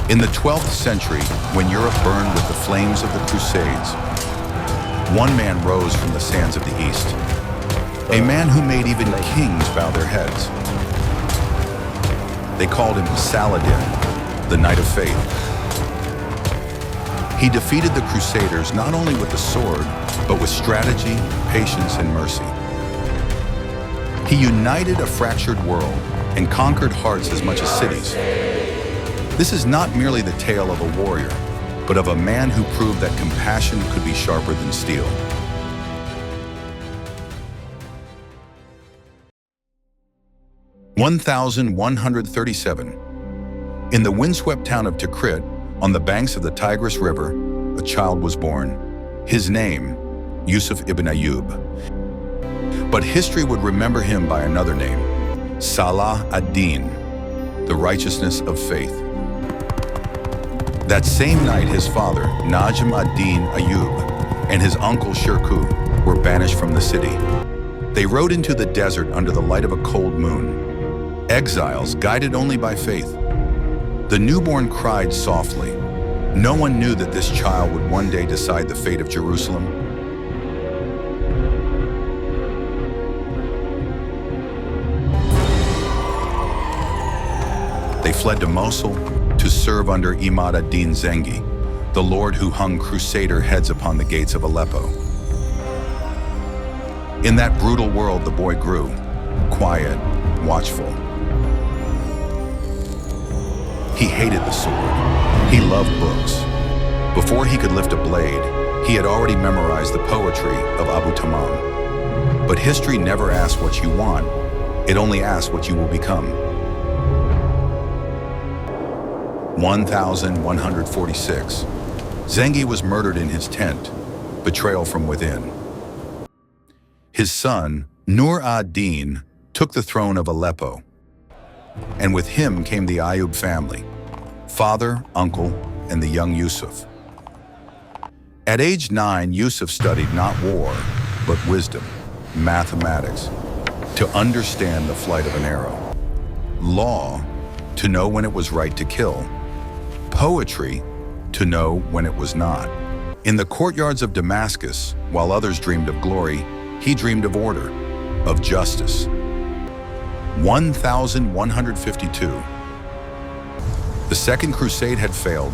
In the 12th century, when Europe burned with the flames of the Crusades, one man rose from the sands of the East, a man who made even kings bow their heads. They called him Saladin, the Knight of Faith. He defeated the Crusaders not only with the sword, but with strategy, patience, and mercy. He united a fractured world and conquered hearts as much as cities. This is not merely the tale of a warrior, but of a man who proved that compassion could be sharper than steel. (1137). In the windswept town of Tikrit, on the banks of the Tigris River, a child was born. His name, Yusuf ibn Ayyub. But history would remember him by another name, Saladin, the righteousness of faith. That same night, his father, Najm ad-Din Ayyub, and his uncle Shirkuh were banished from the city. They rode into the desert under the light of a cold moon, exiles guided only by faith. The newborn cried softly. No one knew that this child would one day decide the fate of Jerusalem. They fled to Mosul to serve under Imad ad-Din Zengi, the lord who hung crusader heads upon the gates of Aleppo. In that brutal world, the boy grew, quiet, watchful. He hated the sword. He loved books. Before he could lift a blade, he had already memorized the poetry of Abu Tamam. But history never asks what you want. It only asks what you will become. 1146. Zengi was murdered in his tent, betrayal from within. His son, Nur ad-Din, took the throne of Aleppo, and with him came the Ayyub family, father, uncle, and the young Yusuf. At age 9, Yusuf studied not war, but wisdom, mathematics, to understand the flight of an arrow, law, to know when it was right to kill, poetry, to know when it was not. In the courtyards of Damascus, while others dreamed of glory, he dreamed of order, of justice. 1152. The Second Crusade had failed.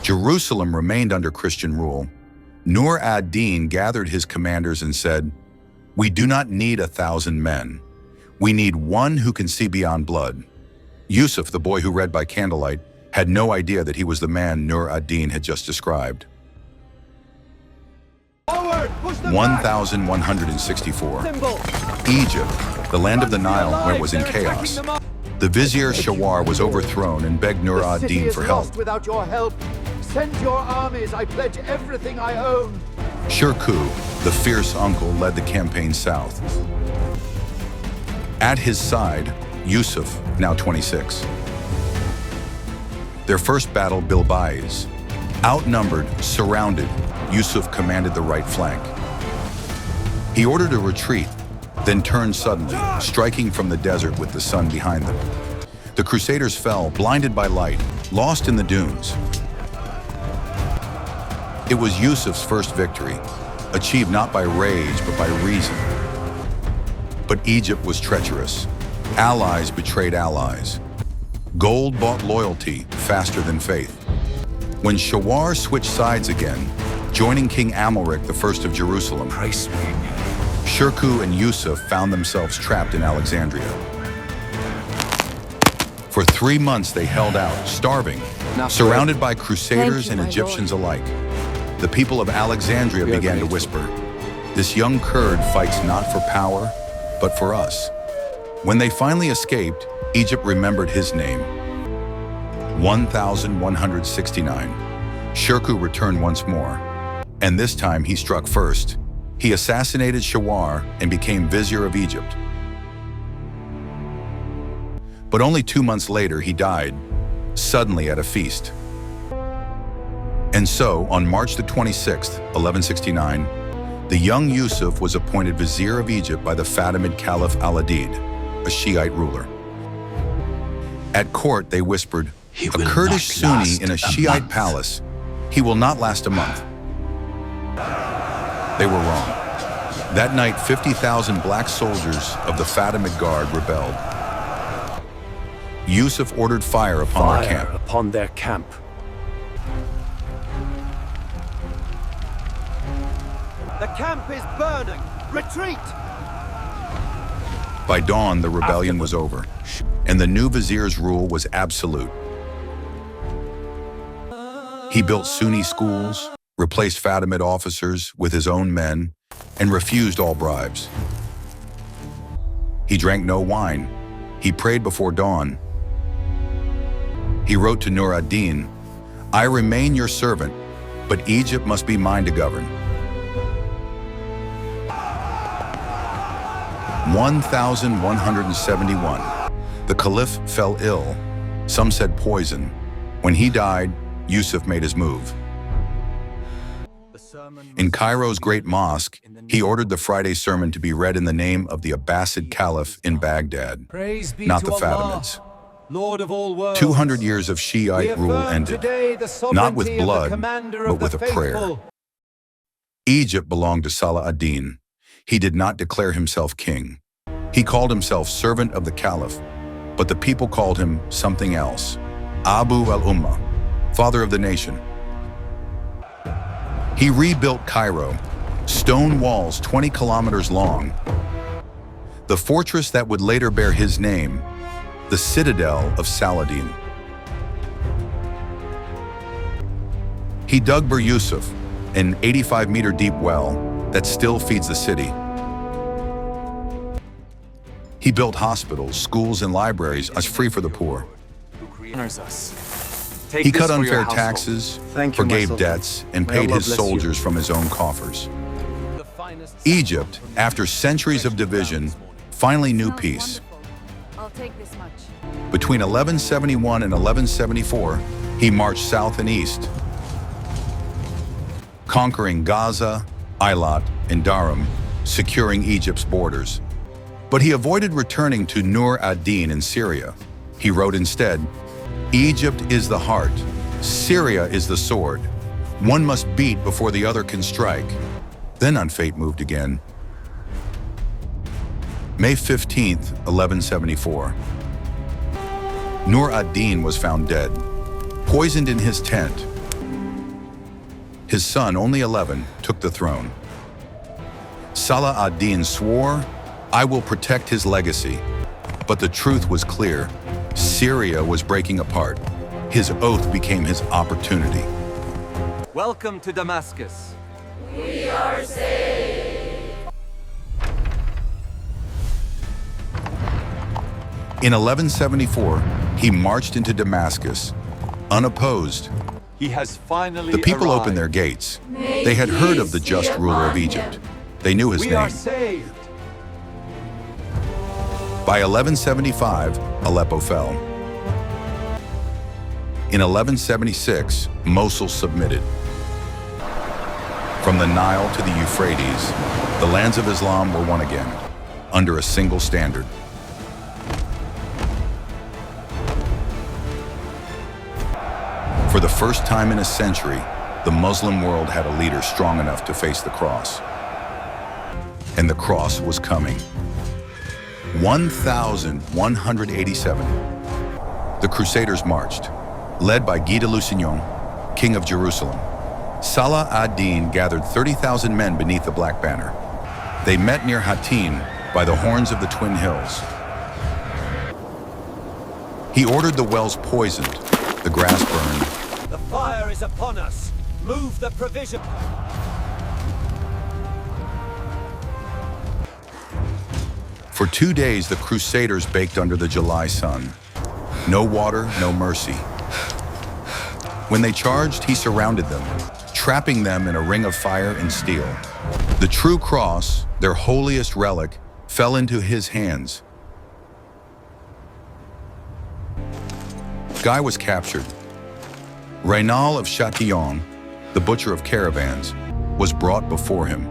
Jerusalem remained under Christian rule. Nur ad-Din gathered his commanders and said, "We do not need 1,000 men. We need one who can see beyond blood." Yusuf, the boy who read by candlelight, had no idea that he was the man Nur ad-Din had just described. 1164. Egypt, the land of the Nile when it was in chaos. The vizier Shawar was overthrown and begged Nur ad-Din for help. Without your help, send your armies. I pledge everything I own. Shirkuh, the fierce uncle, led the campaign south. At his side, Yusuf, now 26. Their first battle, Bilbais. Outnumbered, surrounded, Yusuf commanded the right flank. He ordered a retreat, then turned suddenly, striking from the desert with the sun behind them. The Crusaders fell, blinded by light, lost in the dunes. It was Yusuf's first victory, achieved not by rage, but by reason. But Egypt was treacherous. Allies betrayed allies. Gold bought loyalty faster than faith. When Shawar switched sides again, joining King Amalric I of Jerusalem, Shirkuh and Yusuf found themselves trapped in Alexandria. For 3 months they held out, starving, surrounded by Crusaders and Egyptians alike. The people of Alexandria began to whisper, "This young Kurd fights not for power, but for us." When they finally escaped, Egypt remembered his name. 1169. Shirkuh returned once more, and this time he struck first. He assassinated Shawar and became vizier of Egypt. But only 2 months later he died, suddenly at a feast. And so, on March the 26th, 1169, the young Yusuf was appointed vizier of Egypt by the Fatimid Caliph Al-Adid, a Shiite ruler. At court, they whispered, A Kurdish Sunni in a Shiite palace. He will not last a month. They were wrong. That night, 50,000 black soldiers of the Fatimid Guard rebelled. Yusuf ordered fire upon their camp. The camp is burning! Retreat! By dawn, the rebellion was over, and the new vizier's rule was absolute. He built Sunni schools, replaced Fatimid officers with his own men, and refused all bribes. He drank no wine. He prayed before dawn. He wrote to Nur ad-Din, "I remain your servant, but Egypt must be mine to govern." 1171. The caliph fell ill. Some said poison. When he died, Yusuf made his move. In Cairo's great mosque, he ordered the Friday sermon to be read in the name of the Abbasid Caliph in Baghdad, not the Fatimids. Lord of all worlds. 200 years of Shiite rule ended, not with blood, but with a prayer. Egypt belonged to Salah ad-Din. He did not declare himself king. He called himself servant of the Caliph, but the people called him something else. Abu al-Ummah, father of the nation. He rebuilt Cairo, stone walls 20 kilometers long. The fortress that would later bear his name, the citadel of Saladin. He dug Bir Yusuf, an 85-meter deep well that still feeds the city. He built hospitals, schools, and libraries as free for the poor. He cut unfair taxes, forgave debts, and paid his soldiers from his own coffers. Egypt, after centuries of division, finally knew peace. I'll take this much. Between 1171 and 1174, he marched south and east, conquering Gaza, Eilat, and Darum, securing Egypt's borders. But he avoided returning to Nur ad-Din in Syria. He wrote instead, "Egypt is the heart, Syria is the sword. One must beat before the other can strike." Then on fate moved again. May 15th, 1174. Nur ad-Din was found dead, poisoned in his tent. His son, only 11, took the throne. Salah ad-Din swore, "I will protect his legacy." But the truth was clear. Syria was breaking apart. His oath became his opportunity. Welcome to Damascus. We are saved. In 1174, he marched into Damascus, unopposed. He has finally The people arrived. opened their gates. They had heard of the just ruler of Egypt. They knew his We are name. saved. By 1175, Aleppo fell. In 1176, Mosul submitted. From the Nile to the Euphrates, the lands of Islam were one again, under a single standard. For the first time in a century, the Muslim world had a leader strong enough to face the cross. And the cross was coming. 1187. The Crusaders marched, led by Guy de Lusignan, king of Jerusalem. Salah ad-Din gathered 30,000 men beneath the Black Banner. They met near Hattin by the horns of the Twin Hills. He ordered the wells poisoned, the grass burned. The fire is upon us. Move the provision. For 2 days, the Crusaders baked under the July sun. No water, no mercy. When they charged, he surrounded them, trapping them in a ring of fire and steel. The true cross, their holiest relic, fell into his hands. Guy was captured. Raynal of Châtillon, the butcher of caravans, was brought before him.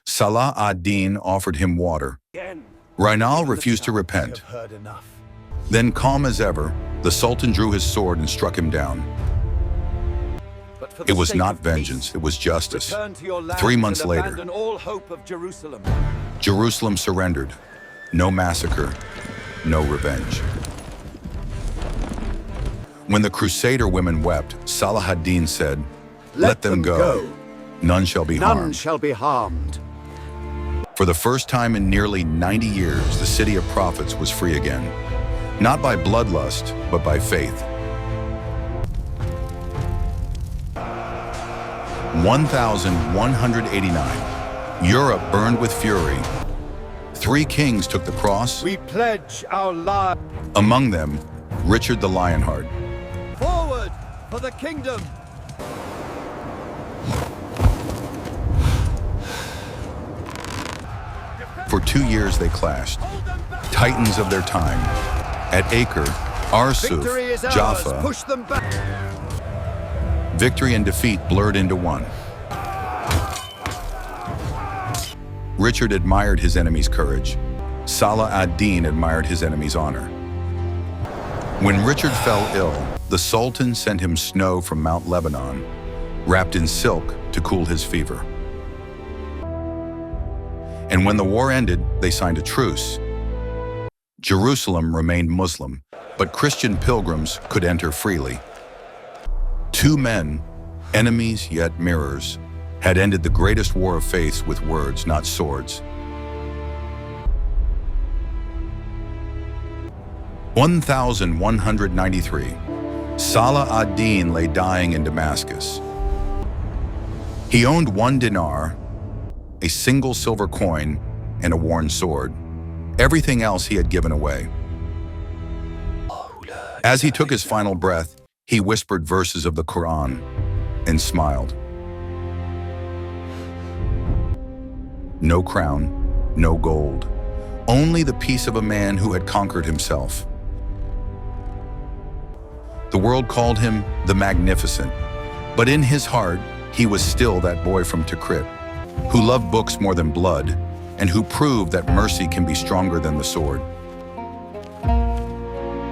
Salah ad-Din offered him water. Raynal refused to repent. Then, calm as ever, The Sultan drew his sword and struck him down. But for the It was sake not of peace, vengeance, it was justice. return to your land 3 months and later, abandon all hope of Jerusalem. Jerusalem surrendered. No massacre, no revenge. When the Crusader women wept, Saladin said, "Let them go. None shall be None harmed." shall be harmed. For the first time in nearly 90 years, the city of prophets was free again. Not by bloodlust, but by faith. 1189. Europe burned with fury. 3 kings took the cross, We pledge our lives. among them, Richard the Lionheart. Forward for the kingdom. For 2 years they clashed, titans of their time. At Acre, Arsuf, Victory is ours. Jaffa, Push them back. victory and defeat blurred into one. Richard admired his enemy's courage. Salah ad-Din admired his enemy's honor. When Richard fell ill, the Sultan sent him snow from Mount Lebanon, wrapped in silk to cool his fever. And when the war ended, they signed a truce. Jerusalem remained Muslim, but Christian pilgrims could enter freely. 2 men, enemies yet mirrors, had ended the greatest war of faith with words, not swords. 1193. Salah ad-Din lay dying in Damascus. He owned 1 dinar, a single silver coin, and a worn sword. Everything else he had given away. As he took his final breath, he whispered verses of the Quran and smiled. No crown, no gold, only the peace of a man who had conquered himself. The world called him the Magnificent, but in his heart, he was still that boy from Tikrit, who loved books more than blood, and who proved that mercy can be stronger than the sword.